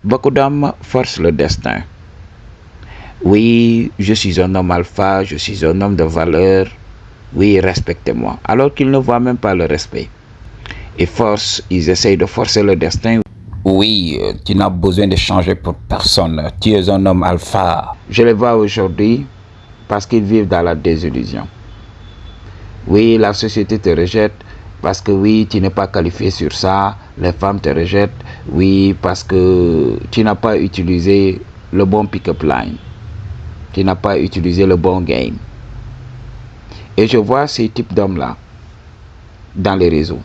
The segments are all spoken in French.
Beaucoup d'hommes forcent le destin. Oui, je suis un homme alpha, je suis un homme de valeur. Oui, respectez-moi. Alors qu'ils ne voient même pas le respect. Ils essayent de forcer le destin. Oui, tu n'as besoin de changer pour personne. Tu es un homme alpha. Je les vois aujourd'hui parce qu'ils vivent dans la désillusion. Oui, la société te rejette parce que oui, tu n'es pas qualifié sur ça. Les femmes te rejettent. Oui, parce que tu n'as pas utilisé le bon pick-up line. Tu n'as pas utilisé le bon game. Et je vois ces types d'hommes-là dans les réseaux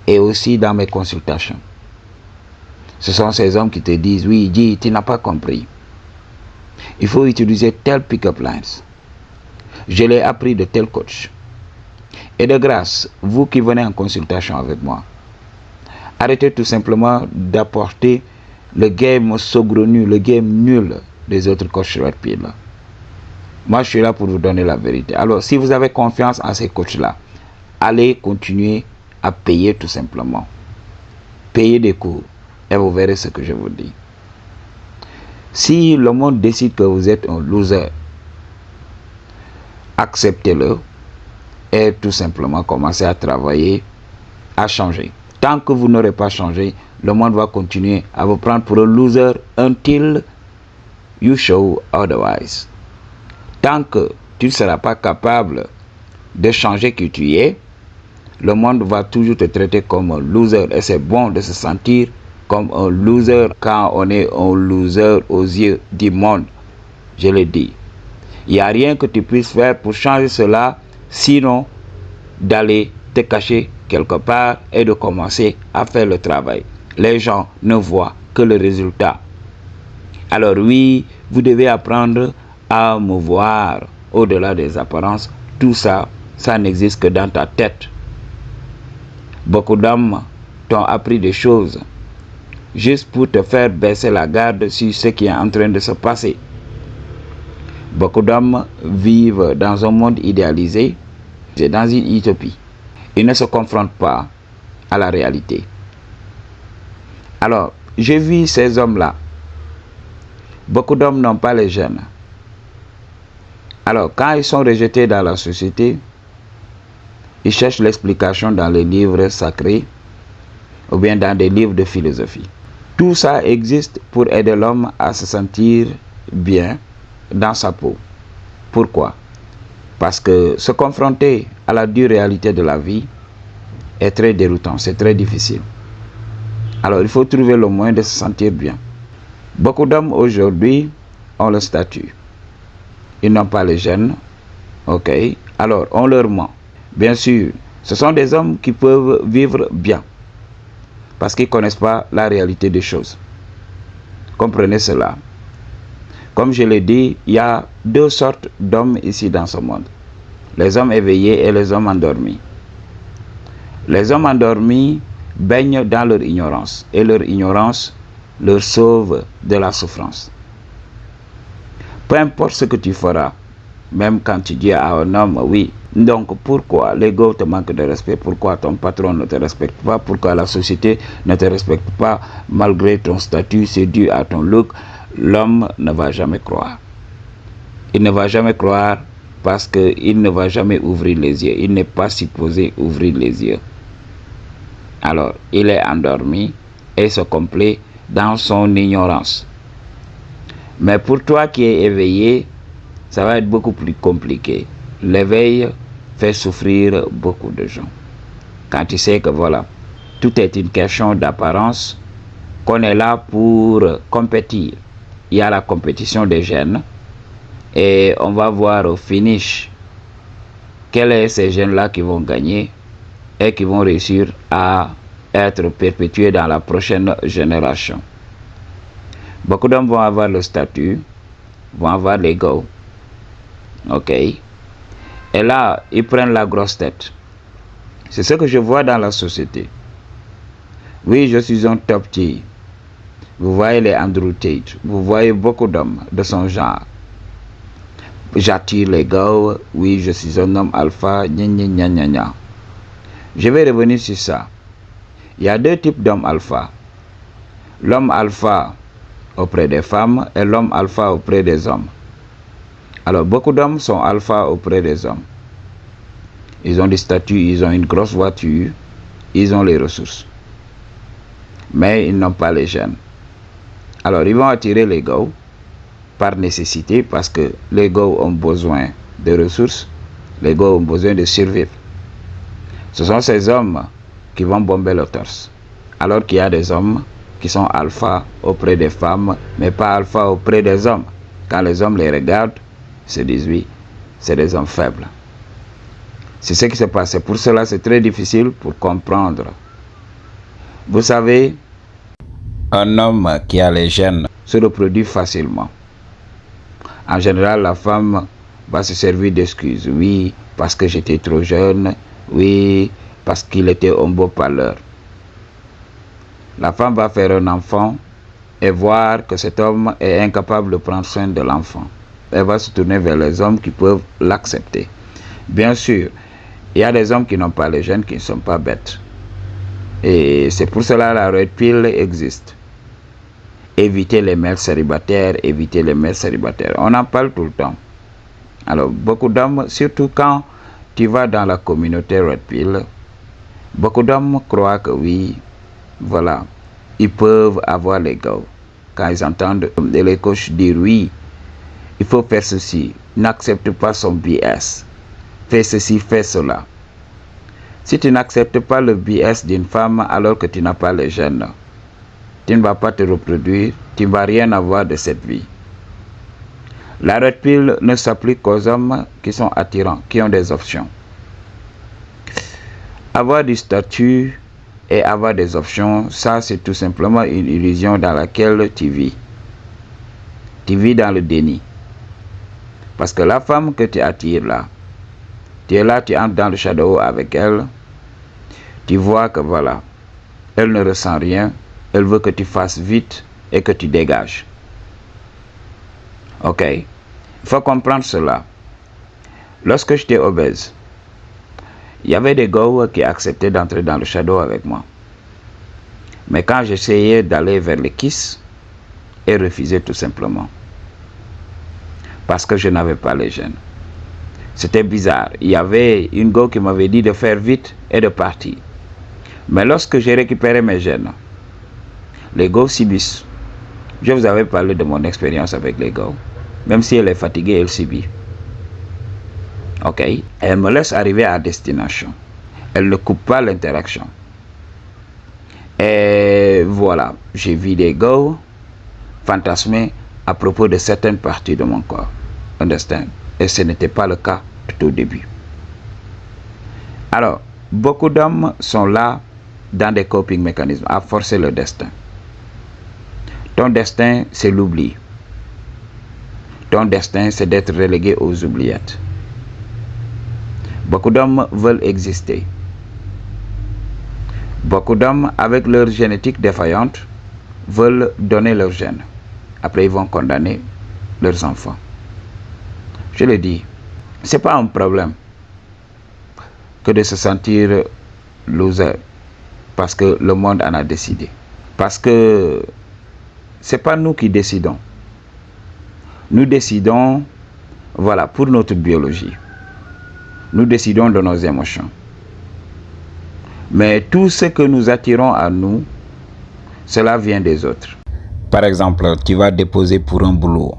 et aussi dans mes consultations. Ce sont ces hommes qui te disent, oui, dis, tu n'as pas compris. Il faut utiliser tel pick-up lines. Je l'ai appris de tel coach. Et de grâce, vous qui venez en consultation avec moi, arrêtez tout simplement d'apporter le game saugrenu, le game nul des autres coachs Red Pill. Moi, je suis là pour vous donner la vérité. Alors, si vous avez confiance en ces coachs-là, allez continuer à payer tout simplement. Payez des cours et vous verrez ce que je vous dis. Si le monde décide que vous êtes un loser, acceptez-le et tout simplement commencez à travailler, à changer. Tant que vous n'aurez pas changé, le monde va continuer à vous prendre pour un loser until you show otherwise. Tant que tu ne seras pas capable de changer qui tu es, le monde va toujours te traiter comme un loser. Et c'est bon de se sentir comme un loser quand on est un loser aux yeux du monde. Je le dis. Il n'y a rien que tu puisses faire pour changer cela, sinon d'aller te cacher quelque part et de commencer à faire le travail. Les gens ne voient que le résultat. Alors oui, vous devez apprendre à me voir au-delà des apparences. Tout ça, ça n'existe que dans ta tête. Beaucoup d'hommes t'ont appris des choses juste pour te faire baisser la garde sur ce qui est en train de se passer. Beaucoup d'hommes vivent dans un monde idéalisé, c'est dans une utopie. Ils ne se confrontent pas à la réalité. Alors, j'ai vu ces hommes-là. Beaucoup d'hommes n'ont pas les gènes. Alors, quand ils sont rejetés dans la société, ils cherchent l'explication dans les livres sacrés ou bien dans des livres de philosophie. Tout ça existe pour aider l'homme à se sentir bien dans sa peau. Pourquoi? Parce que se confronter à la dure réalité de la vie est très déroutant, c'est très difficile. Alors il faut trouver le moyen de se sentir bien. Beaucoup d'hommes aujourd'hui ont le statut. Ils n'ont pas les gènes. Ok. Alors on leur ment. Bien sûr, ce sont des hommes qui peuvent vivre bien. Parce qu'ils ne connaissent pas la réalité des choses. Comprenez cela. Comme je l'ai dit, il y a deux sortes d'hommes ici dans ce monde. Les hommes éveillés et les hommes endormis. Les hommes endormis baignent dans leur ignorance. Et leur ignorance leur sauve de la souffrance. Peu importe ce que tu feras, même quand tu dis à un homme, oui, donc pourquoi l'ego te manque de respect, pourquoi ton patron ne te respecte pas, pourquoi la société ne te respecte pas, malgré ton statut, c'est dû à ton look, l'homme ne va jamais croire. Il ne va jamais croire parce qu'il ne va jamais ouvrir les yeux. Il n'est pas supposé ouvrir les yeux. Alors, il est endormi et se complaît dans son ignorance. Mais pour toi qui es éveillé, ça va être beaucoup plus compliqué. L'éveil fait souffrir beaucoup de gens. Quand tu sais que voilà, tout est une question d'apparence, qu'on est là pour compétir. Il y a la compétition des gènes et on va voir au finish quels sont ces gènes-là qui vont gagner et qui vont réussir à être perpétués dans la prochaine génération. Beaucoup d'hommes vont avoir le statut, vont avoir l'ego. Ok. Et là, ils prennent la grosse tête. C'est ce que je vois dans la société. Oui, je suis un top tier. Vous voyez les Andrew Tate. Vous voyez beaucoup d'hommes de son genre. J'attire les gars. Oui, je suis un homme alpha. Gna, gna, gna, gna, gna. Je vais revenir sur ça. Il y a deux types d'hommes alpha. L'homme alpha auprès des femmes et l'homme alpha auprès des hommes. Alors, beaucoup d'hommes sont alpha auprès des hommes. Ils ont des statuts, ils ont une grosse voiture, ils ont les ressources. Mais ils n'ont pas les gènes. Alors, ils vont attirer les gars par nécessité parce que les gars ont besoin de ressources, les gars ont besoin de survivre. Ce sont ces hommes qui vont bomber le torse. Alors qu'il y a des hommes qui sont alpha auprès des femmes, mais pas alpha auprès des hommes. Quand les hommes les regardent, ils se disent oui, c'est des hommes faibles. C'est ce qui se passe. Pour cela, c'est très difficile pour comprendre. Vous savez, un homme qui a les gènes se reproduit facilement. En général, la femme va se servir d'excuses. Oui, parce que j'étais trop jeune. Oui, parce qu'il était un beau parleur. La femme va faire un enfant et voir que cet homme est incapable de prendre soin de l'enfant. Elle va se tourner vers les hommes qui peuvent l'accepter. Bien sûr, il y a des hommes qui n'ont pas les gènes, qui ne sont pas bêtes. Et c'est pour cela que la red pill existe. Éviter les mères célibataires, éviter les mères célibataires. On en parle tout le temps. Alors, beaucoup d'hommes, surtout quand tu vas dans la communauté red pill, beaucoup d'hommes croient que oui, voilà, ils peuvent avoir les gars. Quand ils entendent les coachs dire oui, il faut faire ceci, n'accepte pas son BS, fais ceci, fais cela. Si tu n'acceptes pas le BS d'une femme alors que tu n'as pas les gènes, tu ne vas pas te reproduire, tu ne vas rien avoir de cette vie. La red pill ne s'applique qu'aux hommes qui sont attirants, qui ont des options. Avoir du statut et avoir des options, ça c'est tout simplement une illusion dans laquelle tu vis. Tu vis dans le déni. Parce que la femme que tu attires là, tu es là, tu entres dans le shadow avec elle, tu vois que voilà, elle ne ressent rien, elle veut que tu fasses vite et que tu dégages. Ok, il faut comprendre cela. Lorsque j'étais obèse, il y avait des gars qui acceptaient d'entrer dans le shadow avec moi. Mais quand j'essayais d'aller vers les kiss, ils refusaient tout simplement. Parce que je n'avais pas les gènes. C'était bizarre. Il y avait une go qui m'avait dit de faire vite et de partir. Mais lorsque j'ai récupéré mes gènes, les go subissent. Je vous avais parlé de mon expérience avec les go. Même si elle est fatiguée, elle subit. Ok. Elle me laisse arriver à destination. Elle ne coupe pas l'interaction. Et voilà. J'ai vu des go fantasmer à propos de certaines parties de mon corps. Understand? Et ce n'était pas le cas tout au début. Alors, beaucoup d'hommes sont là dans des coping mécanismes, à forcer le destin. Ton destin, c'est l'oubli. Ton destin, c'est d'être relégué aux oubliettes. Beaucoup d'hommes veulent exister. Beaucoup d'hommes, avec leur génétique défaillante, veulent donner leur gène. Après, ils vont condamner leurs enfants. Je le dis, ce n'est pas un problème que de se sentir loser parce que le monde en a décidé. Parce que ce n'est pas nous qui décidons. Nous décidons, voilà, pour notre biologie. Nous décidons de nos émotions. Mais tout ce que nous attirons à nous, cela vient des autres. Par exemple, tu vas déposer pour un boulot.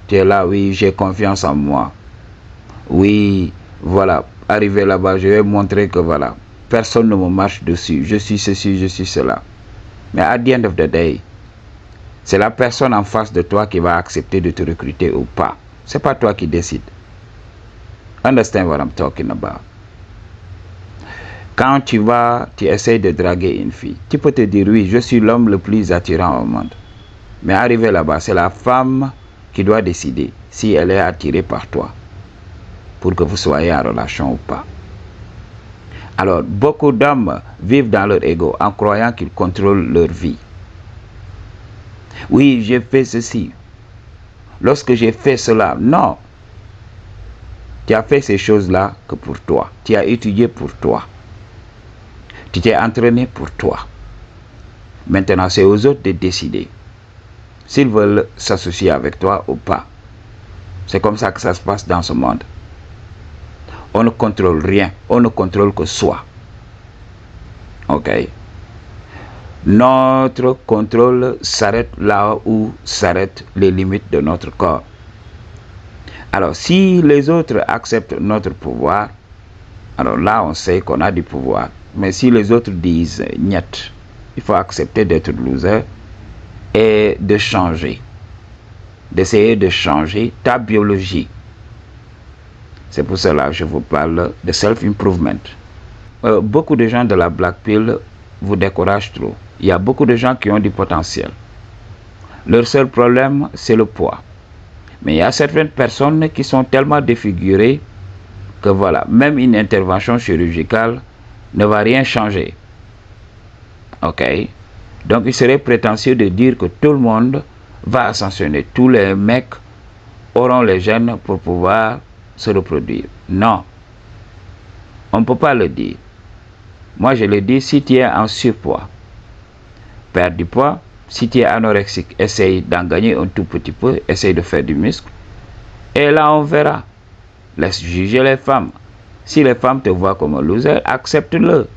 Tu es là, oui, j'ai confiance en moi. Oui, voilà, arrivé là-bas, je vais montrer que voilà, personne ne me marche dessus. Je suis ceci, je suis cela. Mais at the end of the day, c'est la personne en face de toi qui va accepter de te recruter ou pas. C'est pas toi qui décides. Understand what I'm talking about? Quand tu essaies de draguer une fille, tu peux te dire oui, je suis l'homme le plus attirant au monde. Mais arrivé là-bas, c'est la femme qui doit décider si elle est attirée par toi pour que vous soyez en relation ou pas. Alors, beaucoup d'hommes vivent dans leur ego en croyant qu'ils contrôlent leur vie. Oui, j'ai fait ceci. Lorsque j'ai fait cela, non. Tu as fait ces choses-là que pour toi. Tu as étudié pour toi. Tu t'es entraîné pour toi. Maintenant, c'est aux autres de décider s'ils veulent s'associer avec toi ou pas. C'est comme ça que ça se passe dans ce monde. On ne contrôle rien, on ne contrôle que soi. Ok? Notre contrôle s'arrête là où s'arrêtent les limites de notre corps. Alors, si les autres acceptent notre pouvoir, alors là, on sait qu'on a du pouvoir. Mais si les autres disent « niet », il faut accepter d'être loser et de changer. D'essayer de changer ta biologie. C'est pour cela que je vous parle de self-improvement. Beaucoup de gens de la Black Pill vous découragent trop. Il y a beaucoup de gens qui ont du potentiel. Leur seul problème, c'est le poids. Mais il y a certaines personnes qui sont tellement défigurées que voilà, même une intervention chirurgicale ne va rien changer. Ok? Donc il serait prétentieux de dire que tout le monde va ascensionner. Tous les mecs auront les gènes pour pouvoir se reproduire. Non. On ne peut pas le dire. Moi je le dis, si tu es en surpoids, perds du poids. Si tu es anorexique, essaye d'en gagner un tout petit peu, essaye de faire du muscle. Et là, on verra. Laisse juger les femmes. Si les femmes te voient comme un loser, accepte-le.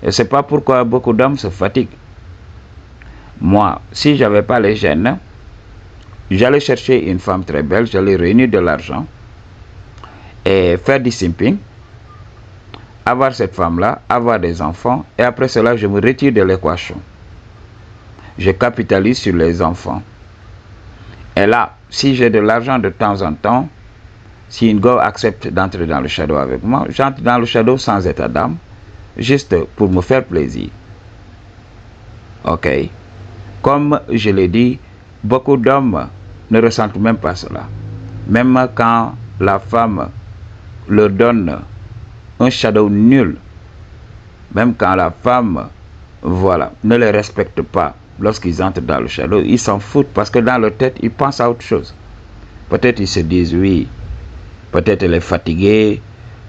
Et c'est pas pourquoi beaucoup d'hommes se fatiguent. Moi, si j'avais pas les gènes, j'allais chercher une femme très belle, j'allais réunir de l'argent et faire du simping, avoir cette femme-là, avoir des enfants, et après cela, je me retire de l'équation. Je capitalise sur les enfants. Et là, si j'ai de l'argent de temps en temps, si une go accepte d'entrer dans le shadow avec moi, j'entre dans le shadow sans état d'âme, juste pour me faire plaisir. Ok? Comme je l'ai dit, beaucoup d'hommes ne ressentent même pas cela. Même quand la femme leur donne un shadow nul, même quand la femme, voilà, ne les respecte pas, lorsqu'ils entrent dans le shadow, ils s'en foutent parce que dans leur tête, ils pensent à autre chose. Peut-être ils se disent, oui, peut-être elle est fatiguée,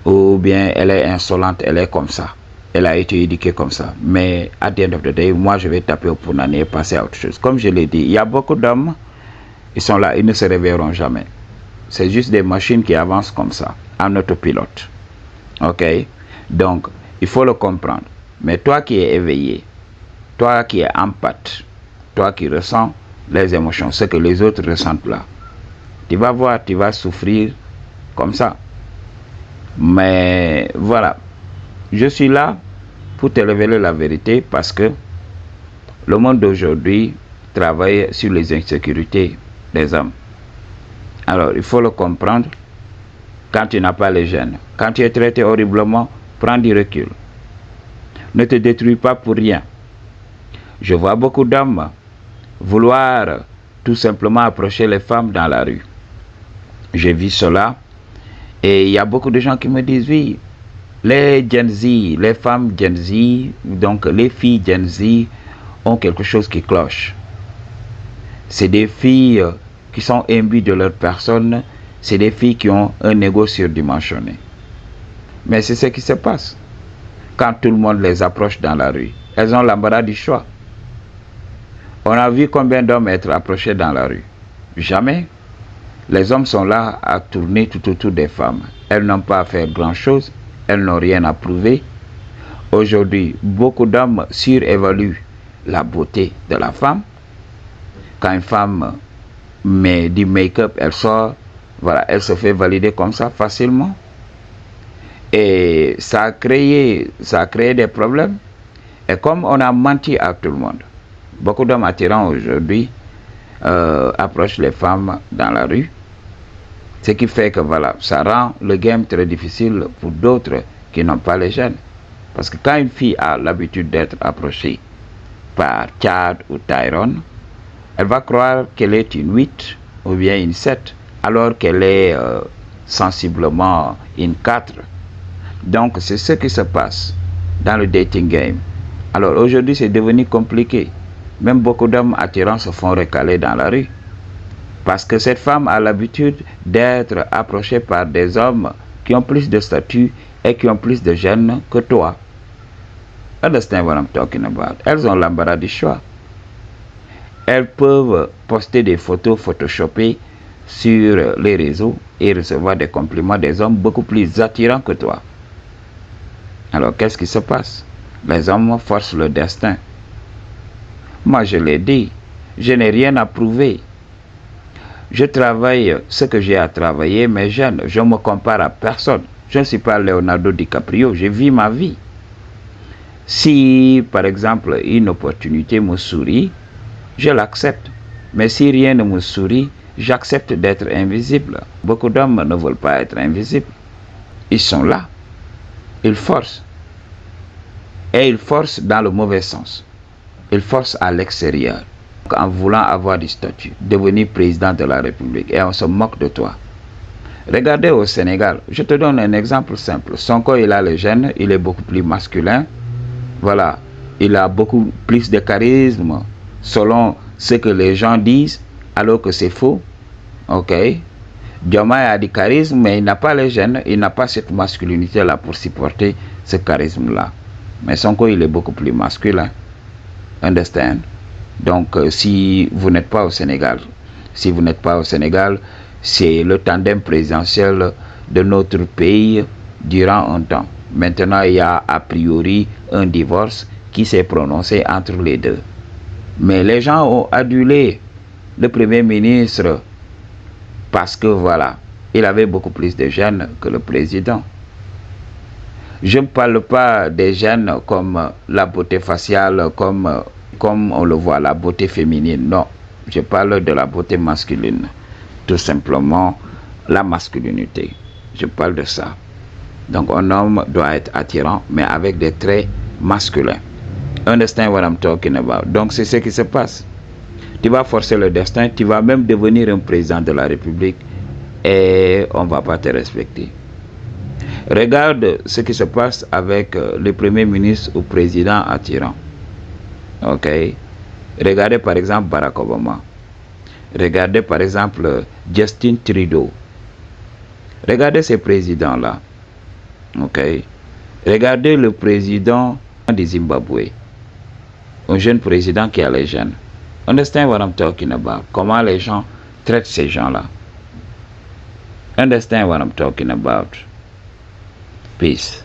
ou bien elle est insolente, elle est comme ça. Elle a été éduquée comme ça. Mais à the end of the day, moi je vais taper au punani et passer à autre chose. Comme je l'ai dit, il y a beaucoup d'hommes, ils sont là, ils ne se réveilleront jamais. C'est juste des machines qui avancent comme ça, en autopilote. Ok? Donc, il faut le comprendre. Mais toi qui es éveillé, toi qui es empathe, toi qui ressens les émotions, ce que les autres ressentent là, tu vas voir, tu vas souffrir comme ça. Mais voilà, je suis là pour te révéler la vérité parce que le monde d'aujourd'hui travaille sur les insécurités des hommes. Alors, il faut le comprendre quand tu n'as pas les gènes. Quand tu es traité horriblement, prends du recul. Ne te détruis pas pour rien. Je vois beaucoup d'hommes vouloir tout simplement approcher les femmes dans la rue. J'ai vu cela et il y a beaucoup de gens qui me disent oui, les Gen Z, les femmes Gen Z, donc les filles Gen Z ont quelque chose qui cloche. C'est des filles qui sont imbues de leur personne, c'est des filles qui ont un ego surdimensionné. Mais c'est ce qui se passe quand tout le monde les approche dans la rue. Elles ont l'embarras du choix. On a vu combien d'hommes être approchés dans la rue? Jamais. Les hommes sont là à tourner tout autour des femmes. Elles n'ont pas à faire grand-chose. Elles n'ont rien à prouver. Aujourd'hui, beaucoup d'hommes surévaluent la beauté de la femme. Quand une femme met du make-up, elle sort, voilà, elle se fait valider comme ça facilement. Et ça a créé des problèmes. Et comme on a menti à tout le monde, beaucoup d'hommes attirants aujourd'hui approchent les femmes dans la rue. Ce qui fait que voilà, ça rend le game très difficile pour d'autres qui n'ont pas les gènes. Parce que quand une fille a l'habitude d'être approchée par Chad ou Tyrone, elle va croire qu'elle est une 8 ou bien une 7, alors qu'elle est sensiblement une 4. Donc c'est ce qui se passe dans le dating game. Alors aujourd'hui c'est devenu compliqué. Même beaucoup d'hommes attirants se font recaler dans la rue. Parce que cette femme a l'habitude d'être approchée par des hommes qui ont plus de statut et qui ont plus de gènes que toi. Understand what I'm talking about? Elles ont l'embarras du choix. elles peuvent poster des photos photoshopées sur les réseaux et recevoir des compliments des hommes beaucoup plus attirants que toi. Alors qu'est-ce qui se passe? Les hommes forcent le destin. Moi je l'ai dit, je n'ai rien à prouver. Je travaille ce que j'ai à travailler, mais je ne me compare à personne. Je ne suis pas Leonardo DiCaprio, je vis ma vie. Si, par exemple, une opportunité me sourit, je l'accepte. Mais si rien ne me sourit, j'accepte d'être invisible. Beaucoup d'hommes ne veulent pas être invisibles. Ils sont là. Ils forcent. Et ils forcent dans le mauvais sens. Ils forcent à l'extérieur. En voulant avoir du statut, devenir président de la République. Et on se moque de toi. Regardez au Sénégal. Je te donne un exemple simple. Sonko, il a le gène, il est beaucoup plus masculin. Voilà. Il a beaucoup plus de charisme, selon ce que les gens disent, alors que c'est faux. Ok. Diomaye a du charisme, mais il n'a pas le gène, il n'a pas cette masculinité-là pour supporter ce charisme-là. Mais Sonko, il est beaucoup plus masculin. Understand? Donc, si vous n'êtes pas au Sénégal, c'est le tandem présidentiel de notre pays durant un temps. Maintenant, il y a a priori un divorce qui s'est prononcé entre les deux. Mais les gens ont adulé le Premier ministre parce que voilà, il avait beaucoup plus de gènes que le président. Je ne parle pas des gènes comme la beauté faciale, comme on le voit, la beauté féminine. Non, je parle de la beauté masculine. Tout simplement, la masculinité. Je parle de ça. Donc, un homme doit être attirant, mais avec des traits masculins. Understand what I'm talking about? Donc, c'est ce qui se passe. Tu vas forcer le destin, tu vas même devenir un président de la République et on ne va pas te respecter. Regarde ce qui se passe avec le Premier ministre ou président attirant. Ok? Regardez par exemple Barack Obama. Regardez par exemple Justin Trudeau. Regardez ces présidents-là. Ok? Regardez le président du Zimbabwe. Un jeune président qui a les gènes. Understand what I'm talking about? Comment les gens traitent ces gens-là. Understand what I'm talking about? Peace.